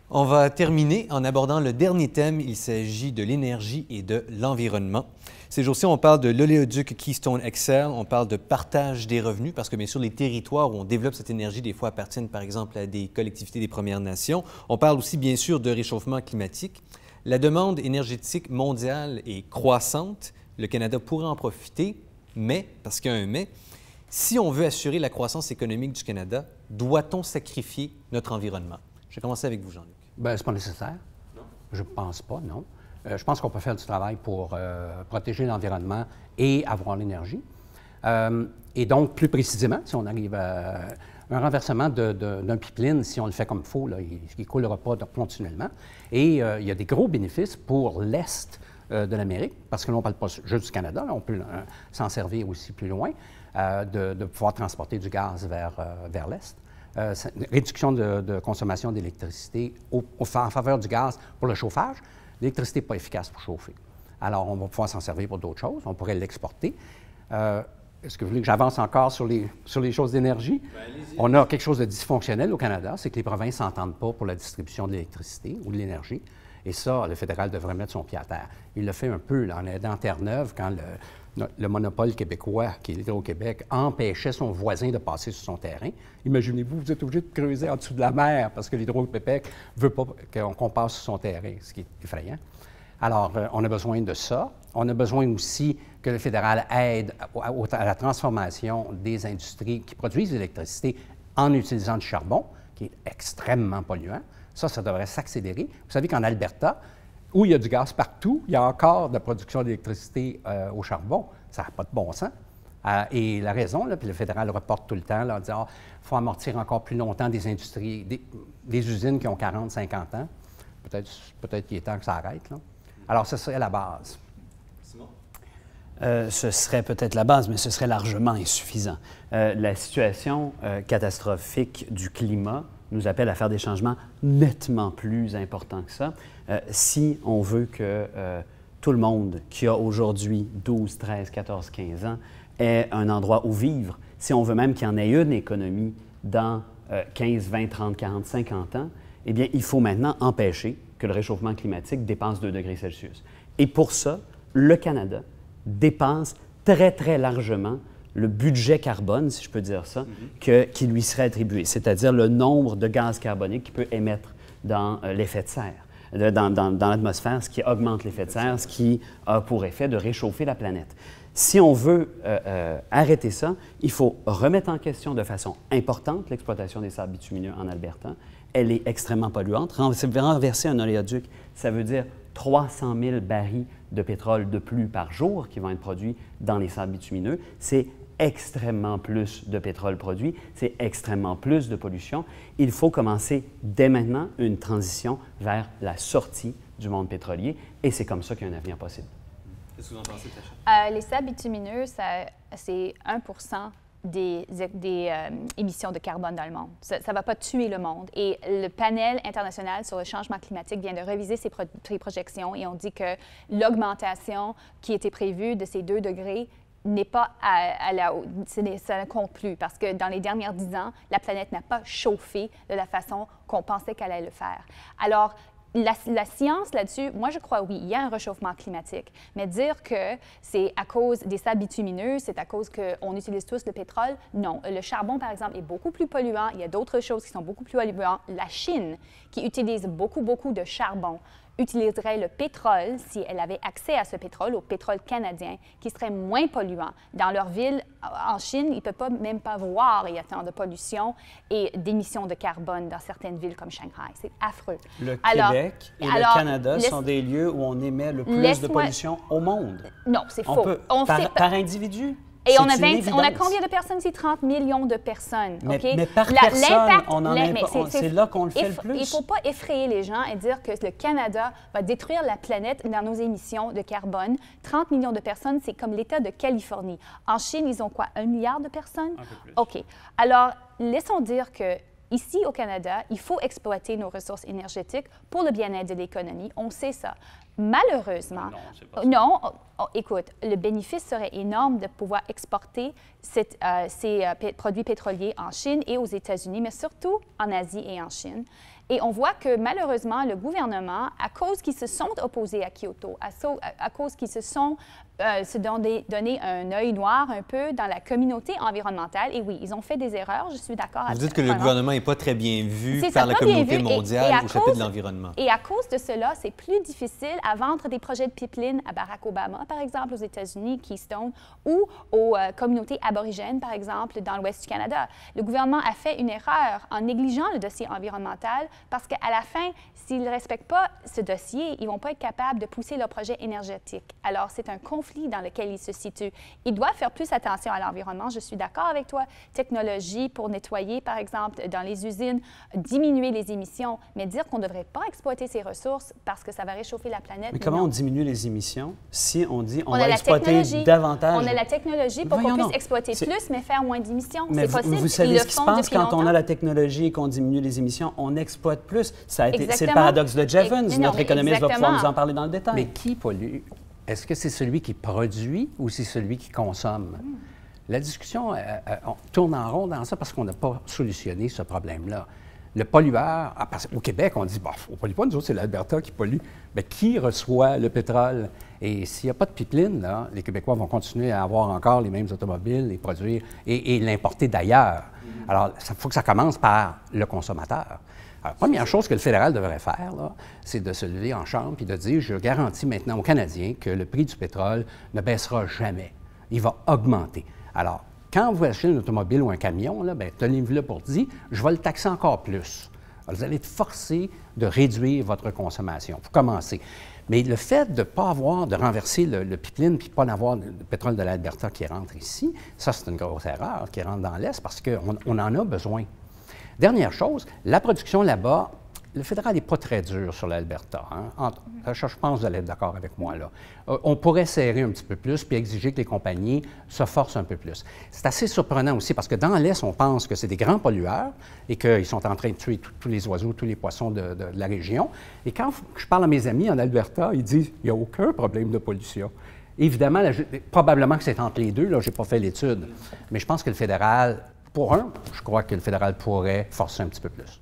On va terminer en abordant le dernier thème. Il s'agit de l'énergie et de l'environnement. Ces jours-ci, on parle de l'oléoduc Keystone XL, on parle de partage des revenus, parce que bien sûr, les territoires où on développe cette énergie, des fois, appartiennent par exemple à des collectivités des Premières Nations. On parle aussi, bien sûr, de réchauffement climatique. La demande énergétique mondiale est croissante. Le Canada pourrait en profiter, mais, parce qu'il y a un mais, si on veut assurer la croissance économique du Canada, doit-on sacrifier notre environnement? Je vais commencer avec vous, Jean-Luc. Bien, c'est pas nécessaire. Non. Je pense pas, non. Je pense qu'on peut faire du travail pour protéger l'environnement et avoir l'énergie. Et donc, plus précisément, si on arrive à un renversement d'un pipeline, si on le fait comme il faut, là, il ne coulera pas continuellement. Et il y a des gros bénéfices pour l'Est de l'Amérique, parce que l'on ne parle pas juste du Canada, là, on peut s'en servir aussi plus loin, de pouvoir transporter du gaz vers l'Est. Réduction de consommation d'électricité en faveur du gaz pour le chauffage. L'électricité n'est pas efficace pour chauffer. Alors, on va pouvoir s'en servir pour d'autres choses. On pourrait l'exporter. Est-ce que vous voulez que j'avance encore sur les choses d'énergie? On a quelque chose de dysfonctionnel au Canada, c'est que les provinces ne s'entendent pas pour la distribution de l'électricité ou de l'énergie. Et ça, le fédéral devrait mettre son pied à terre. Il le fait un peu là, en aidant Terre-Neuve quand le monopole québécois, qui est l'Hydro-Québec, empêchait son voisin de passer sur son terrain. Imaginez-vous, vous êtes obligé de creuser en dessous de la mer parce que l'Hydro-Québec ne veut pas qu'on passe sur son terrain, ce qui est effrayant. Alors, on a besoin de ça. On a besoin aussi que le fédéral aide à la transformation des industries qui produisent de l'électricité en utilisant du charbon, qui est extrêmement polluant. Ça devrait s'accélérer. Vous savez qu'en Alberta, où il y a du gaz partout, il y a encore de la production d'électricité au charbon. Ça n'a pas de bon sens. Et la raison, là, puis le fédéral reporte tout le temps, là, en disant il faut amortir encore plus longtemps des industries, des usines qui ont 40, 50 ans. Peut-être qu'il est temps que ça arrête, là. Alors, ce serait la base. Simon? Ce serait peut-être la base, mais ce serait largement insuffisant. La situation catastrophique du climat nous appelle à faire des changements nettement plus importants que ça. Si on veut que tout le monde qui a aujourd'hui 12, 13, 14, 15 ans ait un endroit où vivre, si on veut même qu'il y en ait une économie dans 15, 20, 30, 40, 50 ans, eh bien, il faut maintenant empêcher que le réchauffement climatique dépasse 2 degrés Celsius. Et pour ça, le Canada dépasse très, très largement le budget carbone, si je peux dire ça, qui lui serait attribué, c'est-à-dire le nombre de gaz carbonique qu'il peut émettre dans l'effet de serre, dans l'atmosphère, ce qui augmente l'effet de serre, ce qui a pour effet de réchauffer la planète. Si on veut arrêter ça, il faut remettre en question de façon importante l'exploitation des sables bitumineux en Alberta. Elle est extrêmement polluante. Renverser un oléoduc, ça veut dire 300 000 barils de pétrole de plus par jour qui vont être produits dans les sables bitumineux. C'est extrêmement plus de pétrole produit, c'est extrêmement plus de pollution. Il faut commencer dès maintenant une transition vers la sortie du monde pétrolier et c'est comme ça qu'il y a un avenir possible. Qu'est-ce que vous en pensez, Tacha? Les sables bitumineux, c'est 1 des émissions de carbone dans le monde. Ça ne va pas tuer le monde. Et le panel international sur le changement climatique vient de réviser ses projections et on dit que l'augmentation qui était prévue de ces 2 degrés n'est pas à la hausse. Ça ne compte plus parce que dans les dernières 10 ans, la planète n'a pas chauffé de la façon qu'on pensait qu'elle allait le faire. Alors, la science là-dessus, moi je crois oui, il y a un réchauffement climatique, mais dire que c'est à cause des sables bitumineux, c'est à cause qu'on utilise tous le pétrole, non. Le charbon, par exemple, est beaucoup plus polluant. Il y a d'autres choses qui sont beaucoup plus polluantes. La Chine, qui utilise beaucoup de charbon, utiliserait le pétrole, si elle avait accès à ce pétrole, au pétrole canadien, qui serait moins polluant. Dans leur ville, en Chine, ils ne peuvent même pas voir il y a tant de pollution et d'émissions de carbone dans certaines villes comme Shanghai. C'est affreux. Le Québec et le Canada sont des lieux où on émet le plus de pollution au monde. Non, c'est faux. Par individu? Et on a combien de personnes ici? 30 millions de personnes. Mais par personne, c'est là qu'on le fait le plus. Il ne faut pas effrayer les gens et dire que le Canada va détruire la planète dans nos émissions de carbone. 30 millions de personnes, c'est comme l'État de Californie. En Chine, ils ont quoi? 1 milliard de personnes? Un peu plus. OK. Alors, laissons dire que ici, au Canada, il faut exploiter nos ressources énergétiques pour le bien-être de l'économie. On sait ça. Malheureusement, écoute, le bénéfice serait énorme de pouvoir exporter ces produits pétroliers en Chine et aux États-Unis, mais surtout en Asie et en Chine. Et on voit que malheureusement, le gouvernement, à cause qu'ils se sont opposés à Kyoto, à cause qu'ils se sont donné un œil noir un peu dans la communauté environnementale, et oui, ils ont fait des erreurs, je suis d'accord avec ça. Vous dites que le gouvernement n'est pas très bien vu par la communauté mondiale au chapitre de l'environnement. Et à cause de cela, c'est plus difficile à vendre des projets de pipeline à Barack Obama, par exemple, aux États-Unis, Keystone, ou aux communautés aborigènes, par exemple, dans l'ouest du Canada. Le gouvernement a fait une erreur en négligeant le dossier environnemental parce qu'à la fin, s'ils ne respectent pas ce dossier, ils ne vont pas être capables de pousser leur projet énergétique. Alors, c'est un conflit dans lequel ils se situent. Ils doivent faire plus attention à l'environnement. Je suis d'accord avec toi. Technologie pour nettoyer, par exemple, dans les usines, diminuer les émissions, mais dire qu'on ne devrait pas exploiter ces ressources parce que ça va réchauffer la planète. Mais comment on diminue les émissions si on dit on a va exploiter davantage? On a la technologie pour qu'on puisse exploiter plus, mais faire moins d'émissions. C'est possible. Vous savez ce qui se passe quand on a la technologie et qu'on diminue les émissions, on exploite plus. C'est le paradoxe de Jevons. Notre économiste va pouvoir nous en parler dans le détail. Mais qui pollue? Est-ce que c'est celui qui produit ou c'est celui qui consomme? La discussion on tourne en rond dans ça parce qu'on n'a pas solutionné ce problème-là. Le pollueur, au Québec, on dit, bon, on ne pollue pas, nous autres, c'est l'Alberta qui pollue. Mais qui reçoit le pétrole? Et s'il n'y a pas de pipeline, là, les Québécois vont continuer à avoir encore les mêmes automobiles, les produire et l'importer d'ailleurs. Alors, il faut que ça commence par le consommateur. Alors, la première chose que le fédéral devrait faire, c'est de se lever en chambre et de dire, je garantis maintenant aux Canadiens que le prix du pétrole ne baissera jamais. Il va augmenter. Alors, quand vous achetez une automobile ou un camion, tenez-vous là pour dire, je vais le taxer encore plus. Alors, vous allez être forcé de réduire votre consommation. Pour commencer. Mais le fait de ne pas avoir, de renverser le pipeline puis de ne pas avoir de pétrole de l'Alberta qui rentre ici, ça, c'est une grosse erreur qui rentre dans l'Est parce qu'on en a besoin. Dernière chose, la production là-bas, le fédéral n'est pas très dur sur l'Alberta. Hein? Je pense que vous allez être d'accord avec moi là. On pourrait serrer un petit peu plus puis exiger que les compagnies se forcent un peu plus. C'est assez surprenant aussi parce que dans l'Est, on pense que c'est des grands pollueurs et qu'ils sont en train de tuer tous les oiseaux, tous les poissons de la région. Et quand je parle à mes amis en Alberta, ils disent qu'il n'y a aucun problème de pollution. Évidemment, probablement que c'est entre les deux, là, je n'ai pas fait l'étude, mais je pense que le fédéral, je crois que le fédéral pourrait forcer un petit peu plus.